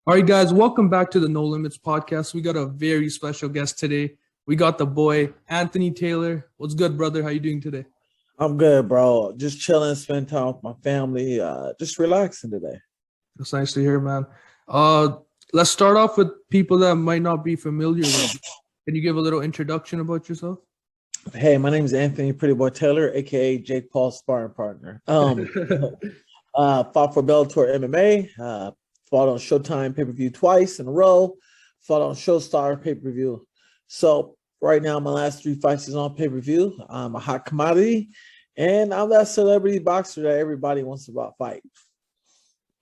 All right, guys, welcome back to the No Limits podcast. We got a very special guest today. We got the boy, Anthony Taylor. What's good, brother? How you doing today? I'm good, bro. Just chilling, spending time with my family, just relaxing today. That's nice to hear, man. Uh, let's start off with people that might not be familiar with you. Can you give a little introduction about yourself? Hey, my name is Anthony Pretty Boy Taylor, aka Jake Paul's sparring partner. Fought for Bellator MMA, fought on Showtime pay-per-view twice in a row, fought on Showstar pay-per-view. So right now, my last 3 fights is on pay-per-view. I'm a hot commodity, and I'm that celebrity boxer that everybody wants to fight.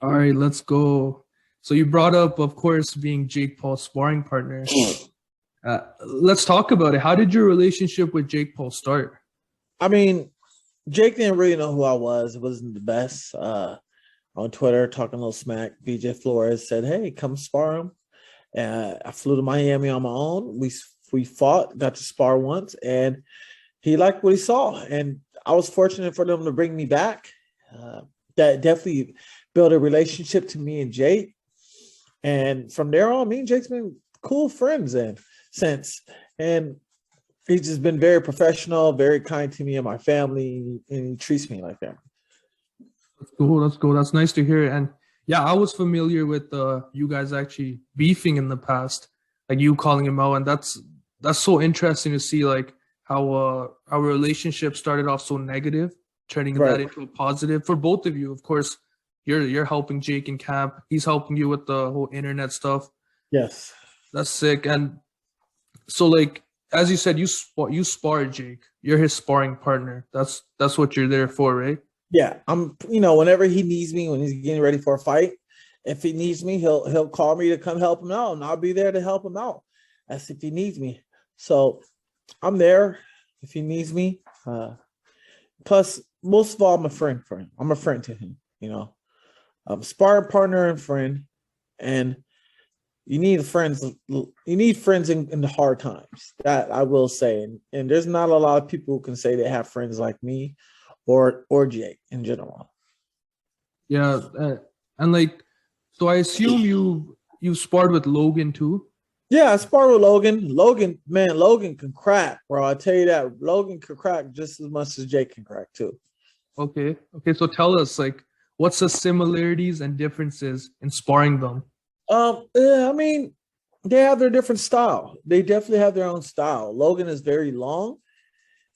All right, let's go. So you brought up, of course, being Jake Paul's sparring partner. Let's talk about it. How did your relationship with Jake Paul start? I mean, Jake didn't really know who I was. It wasn't the best. On Twitter, talking a little smack. BJ Flores said, "Hey, come spar him." I flew to Miami on my own. We fought, got to spar once, and he liked what he saw. And I was fortunate for them to bring me back. That definitely built a relationship to me and Jake. And from there on, me and Jake's been cool friends since. And he's just been very professional, very kind to me and my family, and he treats me like family. That's cool. That's cool. That's nice to hear. And yeah, I was familiar with you guys actually beefing in the past, like you calling him out, and that's so interesting to see, like how our relationship started off so negative, turning that into a positive for both of you. Of course, you're helping Jake in camp. He's helping you with the whole internet stuff. Yes, that's sick. And so, like as you said, you spar Jake. You're his sparring partner. That's what you're there for, right? Yeah, whenever he needs me, when he's getting ready for a fight, if he needs me, he'll call me to come help him out, and I'll be there to help him out. That's if he needs me. So I'm there if he needs me. Plus, most of all, I'm a friend for him. I'm a friend to him. I'm a sparring partner and friend, and you need friends. You need friends in the hard times. That I will say, and there's not a lot of people who can say they have friends like me. Or Jake in general. Yeah, and like, so I assume you sparred with Logan too. Yeah, I sparred with Logan. Logan can crack, bro. I tell you that. Logan can crack just as much as Jake can crack too. Okay. So tell us, like, what's the similarities and differences in sparring them? Yeah, I mean, they have their different style. They definitely have their own style. Logan is very long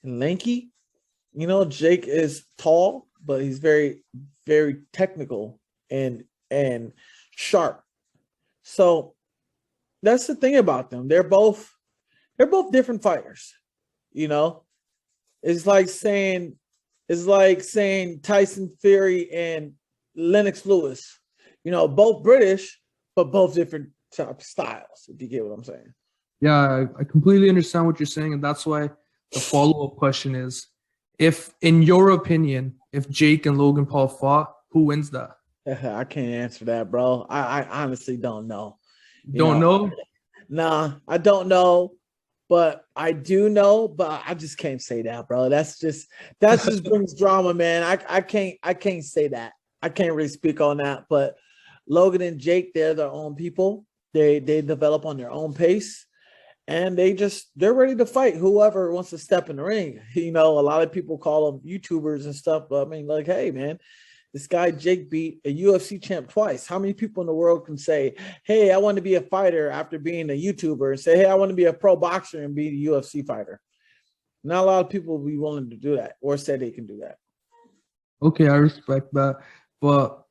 and lanky. Jake is tall, but he's very, very technical and sharp. So that's the thing about them. They're both different fighters. It's like saying Tyson Fury and Lennox Lewis. Both British, but both different type of styles. If you get what I'm saying. Yeah, I completely understand what you're saying, and that's why the follow-up question is, if, in your opinion, if Jake and Logan Paul fought, who wins that? I can't answer that, bro. I honestly don't know. Don't know? Nah, I don't know, but I do know, but I just can't say that, bro. That's just brings drama, man. I can't say that. I can't really speak on that, but Logan and Jake, they're their own people. They develop on their own pace. And they're ready to fight whoever wants to step in the ring. A lot of people call them YouTubers and stuff. But I mean, like, hey, man, this guy Jake beat a UFC champ twice. How many people in the world can say, hey, I want to be a fighter after being a YouTuber, and say, hey, I want to be a pro boxer and be a UFC fighter? Not a lot of people will be willing to do that or say they can do that. Okay, I respect that. But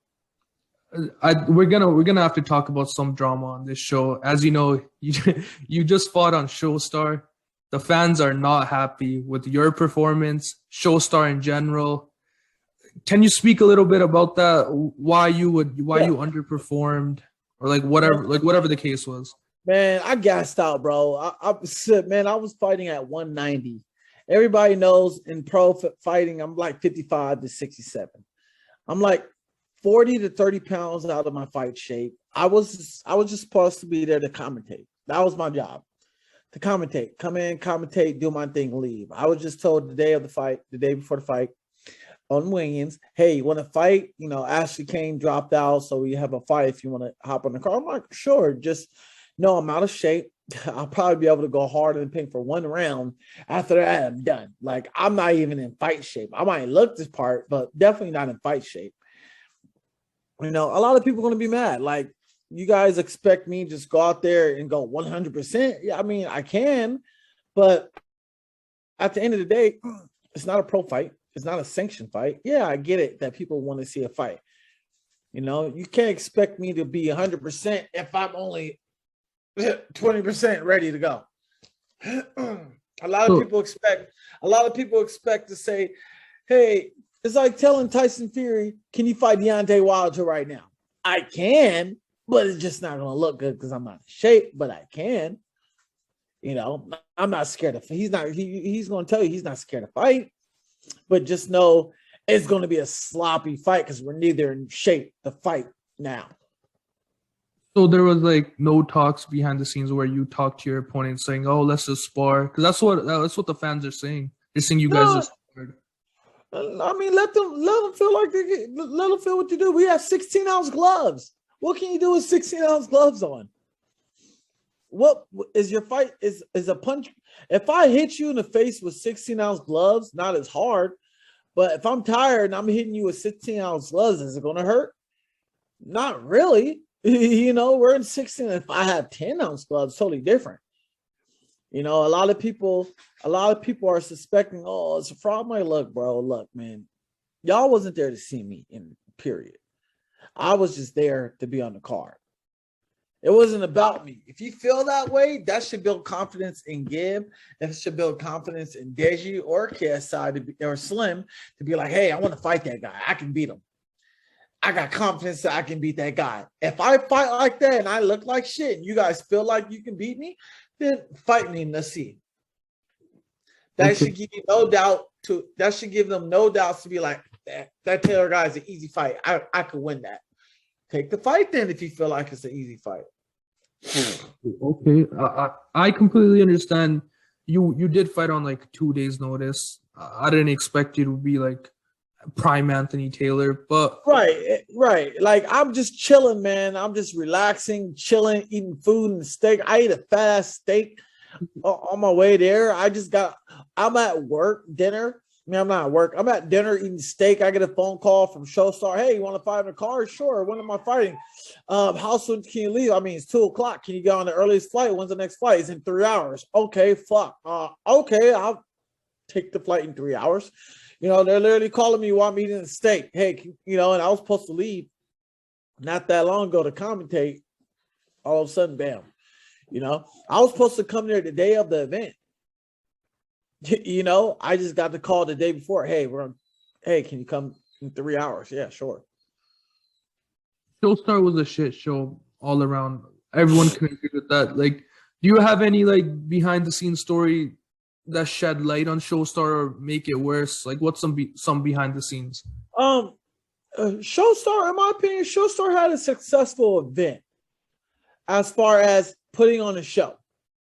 we're gonna have to talk about some drama on this show. As you know, you just fought on Showstar. The fans are not happy with your performance, Showstar in general. Can you speak a little bit about that? Why you underperformed, or whatever the case was? Man, I gassed out, bro. I was fighting at 190. Everybody knows in pro fighting, I'm like 55 to 67. I'm like 40 to 30 pounds out of my fight shape. I was just supposed to be there to commentate. That was my job, to commentate, come in, commentate, do my thing, leave. I was just told the day before the fight, on weigh-ins, hey, you want to fight? You know, Ashley Kane dropped out, so we have a fight if you want to hop on the car. I'm like, sure, just no, I'm out of shape. I'll probably be able to go hard in the paint for 1 round. After that, I'm done. Like, I'm not even in fight shape. I might look this part, but definitely not in fight shape. You know, a lot of people are going to be mad. Like, you guys expect me to just go out there and go 100%? Yeah, I mean, I can, but at the end of the day, it's not a pro fight. It's not a sanctioned fight. Yeah, I get it that people want to see a fight. You know, you can't expect me to be 100% if I'm only 20% ready to go. A lot of people expect to say, hey, it's like telling Tyson Fury, can you fight Deontay Wilder right now? I can, but it's just not going to look good because I'm not in shape, but I can. You know, I'm not scared of, he's going to tell you he's not scared to fight, but just know it's going to be a sloppy fight because we're neither in shape to fight now. So there was like no talks behind the scenes where you talk to your opponent saying, "Oh, let's just spar," because that's what the fans are saying. They're saying you guys just sparred. I mean, let them feel like let them feel what you do. We have 16-ounce gloves. What can you do with 16-ounce gloves on? What is your fight? Is a punch? If I hit you in the face with 16-ounce gloves, not as hard. But if I'm tired and I'm hitting you with 16-ounce gloves, is it going to hurt? Not really. You know, we're in 16. If I have 10-ounce gloves, totally different. You know, a lot of people are suspecting, oh, it's a fraud. My look, bro. Look, man, y'all wasn't there to see me, in period. I was just there to be on the card. It wasn't about me. If you feel that way, that should build confidence in Gib. That should build confidence in Deji or KSI or Slim to be like, hey, I want to fight that guy. I can beat him. I got confidence that I can beat that guy. If I fight like that and I look like shit and you guys feel like you can beat me, then fight me and let's see. That should give you no doubt that should give them no doubts to be like, that Taylor guy is an easy fight. I could win that. Take the fight then if you feel like it's an easy fight. Okay. I completely understand. You did fight on like 2 days notice. I didn't expect you to be like prime Anthony Taylor, but right. Like, I'm just chilling, man. I'm just relaxing, chilling, eating food and steak. I ate a fast steak on my way there. I'm at work, dinner. I mean, I'm not at work. I'm at dinner eating steak. I get a phone call from Showstar. Hey, you want to fight in the car? Sure. When am I fighting? How soon can you leave? I mean, it's 2:00. Can you get on the earliest flight? When's the next flight? It's in 3 hours. Okay, fuck. Okay, I'll take the flight in 3 hours. You know, they're literally calling me while I'm eating the steak. Hey, you know, and I was supposed to leave not that long ago to commentate. All of a sudden, bam. You know, I was supposed to come there the day of the event. You know, I just got the call the day before. Hey, can you come in 3 hours? Yeah, sure. Showstar was a shit show all around. Everyone can agree with that. Like, do you have any like behind the scenes story that shed light on Showstar or make it worse? Like, what's some behind the scenes? Showstar, in my opinion, Showstar had a successful event as far as putting on a show.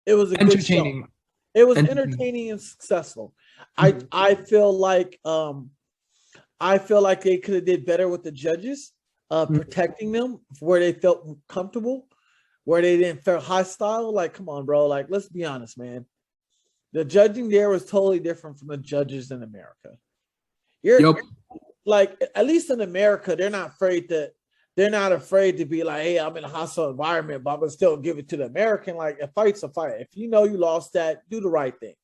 It was a good show. It was entertaining and successful. I feel like they could have did better with the judges, protecting them where they felt comfortable, where they didn't feel hostile. Like, come on, bro. Like, let's be honest, man. The judging there was totally different from the judges in America. Like, at least in America, they're not afraid to be like, hey, I'm in a hostile environment, but I'm gonna still give it to the American. Like, a fight's a fight. If you know you lost that, do the right thing.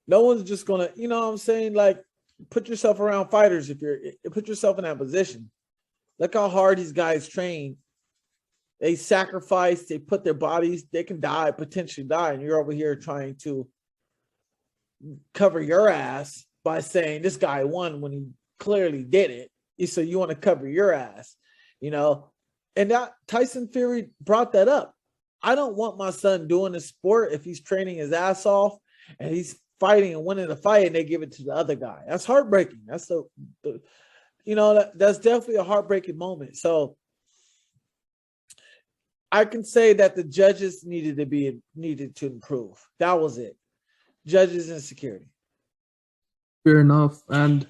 No one's just gonna, you know what I'm saying? Like, put yourself around fighters put yourself in that position. Look how hard these guys train. They sacrifice, they put their bodies, they can die, potentially die, and you're over here trying to cover your ass by saying this guy won when he clearly did it. So you want to cover your ass. You know, and that Tyson Fury brought that up. I don't want my son doing the sport if he's training his ass off and he's fighting and winning the fight and they give it to the other guy. That's heartbreaking. That's that's definitely a heartbreaking moment. So I can say that the judges needed to improve. That was it. Judges and security. Fair enough. And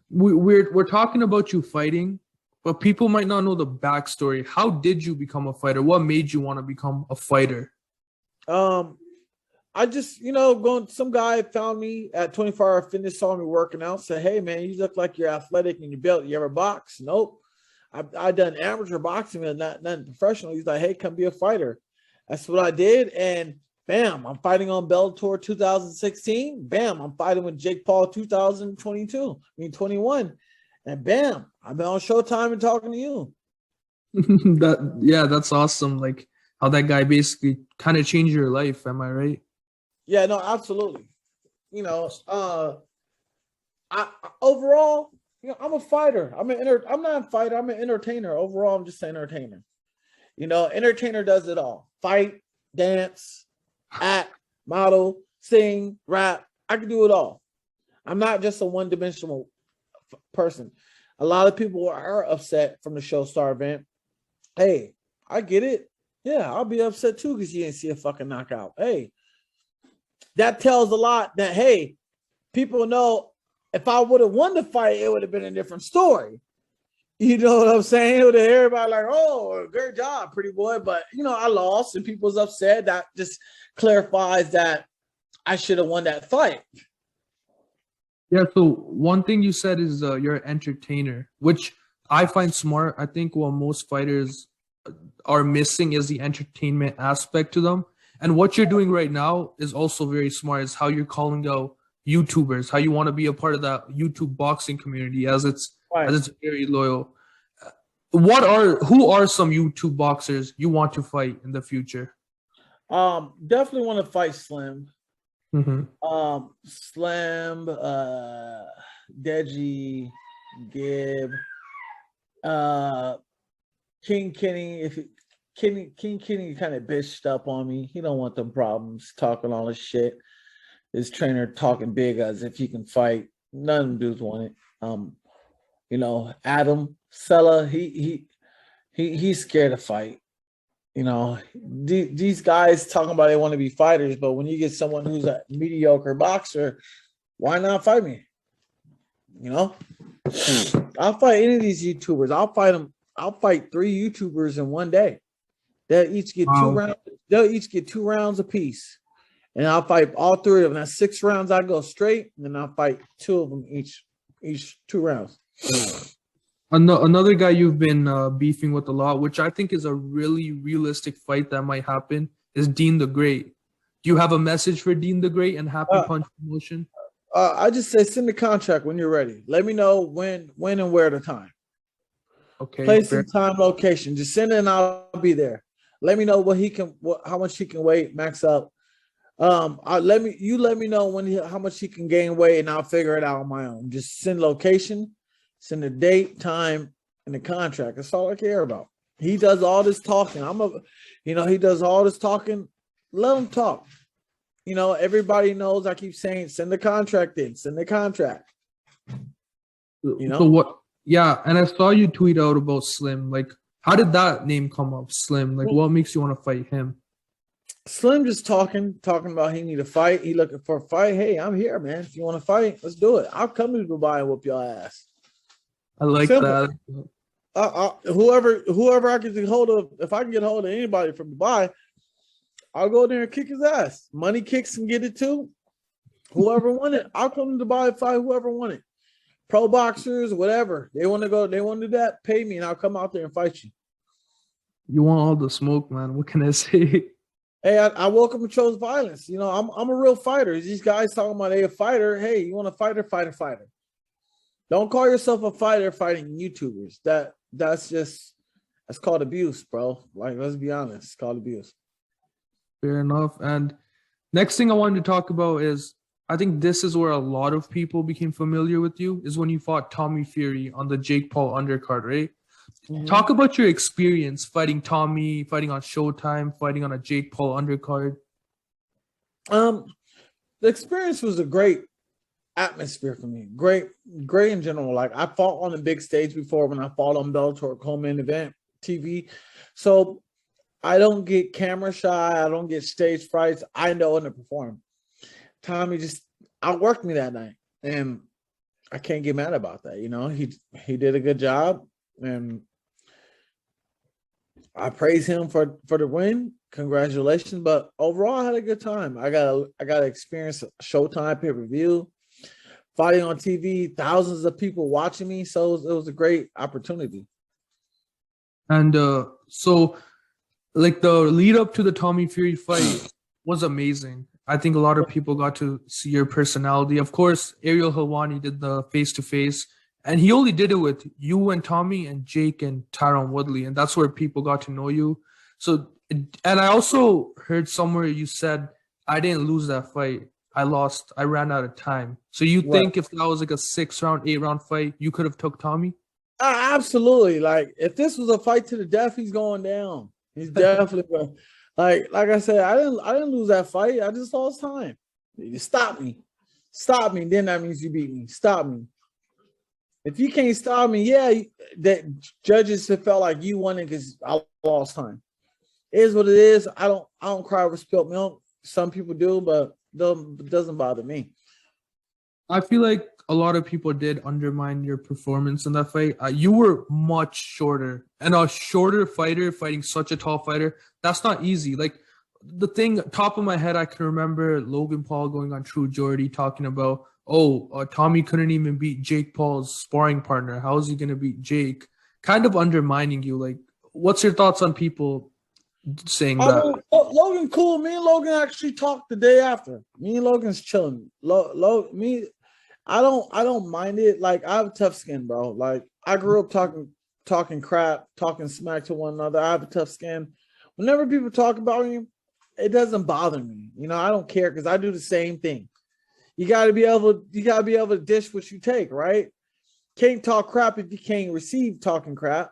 we're talking about you fighting, but people might not know the backstory. How did you become a fighter? What made you want to become a fighter? I just, going, some guy found me at 24 Hour Fitness, saw me working out, said, "Hey man, you look like you're athletic and you built. You ever box?" Nope. I done amateur boxing and not professional. He's like, "Hey, come be a fighter." That's what I did. And bam, I'm fighting on Bellator 2016. Bam, I'm fighting with Jake Paul 21. And bam, I've been on Showtime and talking to you. That's awesome. Like how that guy basically kind of changed your life. Am I right? Yeah, no, absolutely. I overall, I'm a fighter. I'm not a fighter. I'm an entertainer. Overall, I'm just an entertainer. Entertainer does it all: fight, dance, act, model, sing, rap. I can do it all. I'm not just a one-dimensional person. A lot of people are upset from the Showstar event. Hey, I get it. Yeah, I'll be upset too because you didn't see a fucking knockout. Hey, that tells a lot that, hey, people know if I would have won the fight, it would have been a different story. You know what I'm saying? It would have everybody like, "Oh, great job, pretty boy." But, I lost and people's upset. That just clarifies that I should have won that fight. Yeah. So one thing you said is you're an entertainer, which I find smart. I think what most fighters are missing is the entertainment aspect to them. And what you're doing right now is also very smart. Is how you're calling out YouTubers, how you want to be a part of that YouTube boxing community, as it's very loyal. Who are some YouTube boxers you want to fight in the future? Definitely want to fight Slim. Mm-hmm. Slim, Deji, Gibb, King Kenny. King Kenny kind of bitched up on me. He don't want them problems, talking all this shit. His trainer talking big as if he can fight. None of them dudes want it. Adam Sella, he's scared to fight. These guys talking about they want to be fighters, but when you get someone who's a mediocre boxer, why not fight me? I'll fight any of these YouTubers. I'll fight them. I'll fight 3 YouTubers in one day. They'll each get 2 rounds. They'll each get 2 rounds apiece, and I'll fight all 3 of them. That's 6 rounds. I go straight, and then I'll fight 2 of them each 2 rounds. Another guy you've been beefing with a lot, which I think is a really realistic fight that might happen, is Dean the Great. Do you have a message for Dean the Great and Happy Punch Promotion? I just say send the contract when you're ready. Let me know when and where the time. Okay. Place and time, location. Just send it and I'll be there. Let me know how much he can weigh, max up. Let me know how much he can gain weight, and I'll figure it out on my own. Just send location, send the date, time, and the contract. That's all I care about. He does all this talking. He does all this talking. Let him talk. Everybody knows. I keep saying, send the contract in. Send the contract. So what? Yeah, and I saw you tweet out about Slim. Like, how did that name come up, Slim? Like, what makes you want to fight him? Slim just talking about he need a fight. He looking for a fight. Hey, I'm here, man. If you want to fight, let's do it. I'll come to Dubai and whoop your ass. I like that. Whoever I can get hold of, if I can get hold of anybody from Dubai, I'll go there and kick his ass. Money kicks and get it too. Whoever won it, I'll come to Dubai and fight whoever won it. Pro boxers, whatever. They want to do that, pay me, and I'll come out there and fight you. You want all the smoke, man. What can I say? Hey, I welcome and chose violence. I'm a real fighter. These guys talking about a fighter. Hey, you want a fighter? Fight a fighter. Don't call yourself a fighter fighting YouTubers. That's called abuse, bro. Like, let's be honest. It's called abuse. Fair enough. And next thing I wanted to talk about is, I think this is where a lot of people became familiar with you, is when you fought Tommy Fury on the Jake Paul undercard, right? Mm-hmm. Talk about your experience fighting Tommy, fighting on Showtime, fighting on a Jake Paul undercard. The experience was a great atmosphere for me. Great in general. Like, I fought on a big stage before when I fought on Bellator Coleman event TV. So I don't get camera shy. I don't get stage frights. I know when to perform. Tommy just outworked me that night. And I can't get mad about that. You know, he did a good job, and I praise him for the win. Congratulations. But overall, I had a good time. I got to experience Showtime pay-per-view, fighting on TV, thousands of people watching me. So it was a great opportunity. And so, like, the lead up to the Tommy Fury fight was amazing. I think a lot of people got to see your personality. Of course, Ariel Helwani did the face-to-face, and he only did it with you and Tommy and Jake and Tyron Woodley, and that's where people got to know you. So, and I also heard somewhere you said, I didn't lose that fight. I lost. I ran out of time. So you think if that was like a 6-round, 8-round fight, you could have took Tommy? Absolutely. Like, if this was a fight to the death, he's going down. He's definitely going. Like I said, I didn't lose that fight. I just lost time. You stop me. Then that means you beat me. Stop me. If you can't stop me, yeah, that judges have felt like you won it because I lost time. It is what it is. I don't cry over spilled milk. Some people do, but it doesn't bother me. I feel like a lot of people did undermine your performance in that fight. You were much shorter, and a shorter fighter fighting such a tall fighter, that's not easy. Like, the thing, top of my head, I can remember Logan Paul going on True Geordie talking about, Tommy couldn't even beat Jake Paul's sparring partner. How is he going to beat Jake? Kind of undermining you. Like, what's your thoughts on people saying that? Logan cool. Me and Logan actually talked the day after. Me and Logan's chilling. I don't mind it. Like, I have a tough skin, bro. Like, I grew up talking crap, talking smack to one another. I have a tough skin. Whenever people talk about me, it doesn't bother me. You know, I don't care because I do the same thing. You gotta be able to dish what you take, right? Can't talk crap if you can't receive talking crap.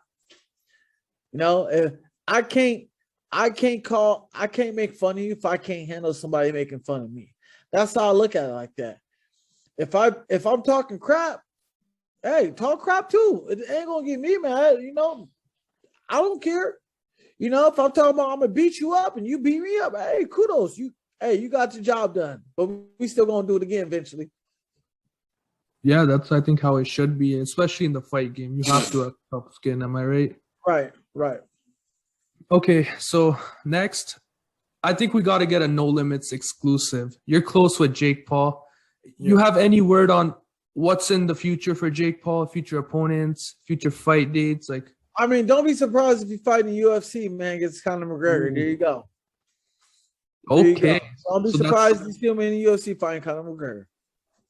You know, I can't make fun of you if I can't handle somebody making fun of me. That's how I look at it, like that. If I'm talking crap, hey, talk crap too. It ain't gonna get me mad, you know. I don't care. You know, if I'm talking about I'm gonna beat you up and you beat me up, hey, kudos. You got your job done. But we still gonna do it again eventually. Yeah, that's, I think, how it should be, especially in the fight game. You have to have tough skin, am I right? Right. Okay, so next, I think we got to get a No Limits exclusive. You're close with Jake Paul. You have any word on what's in the future for Jake Paul, future opponents, future fight dates? Like, I mean, don't be surprised if you fight in the UFC, man, against Conor McGregor. There you go. Okay. Don't be surprised if you see him in the UFC fighting Conor McGregor.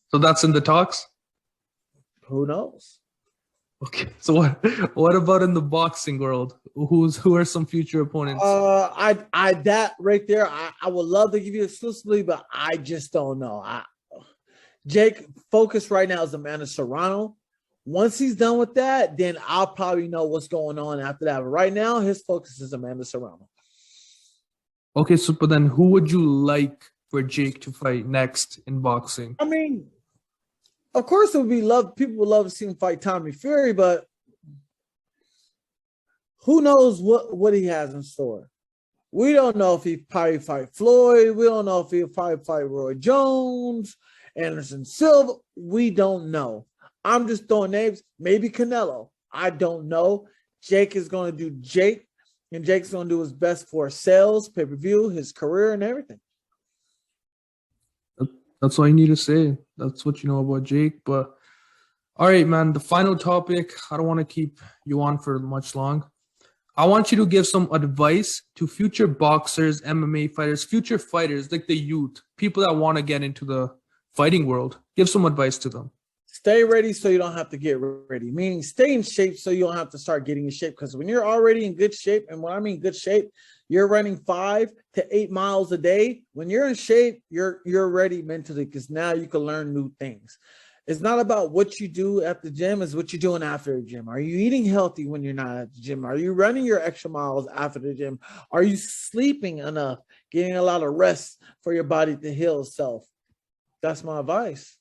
So that's in the talks? Who knows? Okay. So what about in the boxing world? Who are some future opponents? That right there, I would love to give you exclusively, but I just don't know. Jake focus right now is Amanda Serrano. Once he's done with that, then I'll probably know what's going on after that. But right now, his focus is Amanda Serrano. Okay, so but then who would you like for Jake to fight next in boxing? I mean, of course, it would be people would love to see him fight Tommy Fury, but who knows what he has in store? We don't know if he probably fight Floyd. We don't know if he'll probably fight Roy Jones, Anderson Silva. We don't know. I'm just throwing names. Maybe Canelo. I don't know. Jake is going to do Jake, and Jake's going to do his best for sales, pay-per-view, his career, and everything. That's all you need to say. That's what you know about Jake. But all right, man, the final topic. I don't want to keep you on for much long. I want you to give some advice to future boxers, MMA fighters, future fighters, like the youth, people that want to get into the fighting world. Give some advice to them. Stay ready so you don't have to get ready. Meaning stay in shape so you don't have to start getting in shape. Because when you're already in good shape, and when I mean good shape, you're running 5 to 8 miles a day. When you're in shape, you're ready mentally because now you can learn new things. It's not about what you do at the gym, it's what you're doing after the gym. Are you eating healthy when you're not at the gym? Are you running your extra miles after the gym? Are you sleeping enough, getting a lot of rest for your body to heal itself? That's my advice.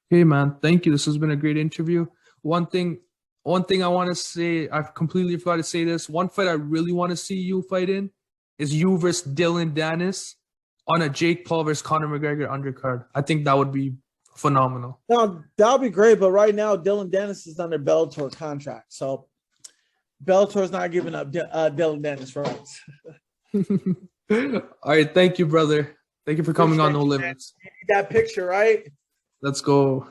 Hey, man, thank you. This has been a great interview. One thing I want to say, I've completely forgot to say this. One fight I really want to see you fight in is you versus Dylan Dennis on a Jake Paul versus Conor McGregor undercard. I think that would be phenomenal. No, that'll be great. But right now, Dylan Dennis is under Bellator contract, so Bellator's not giving up Dylan Dennis rights. All right, thank you, brother. Thank you for coming on No Limits. You need that picture, right? Let's go.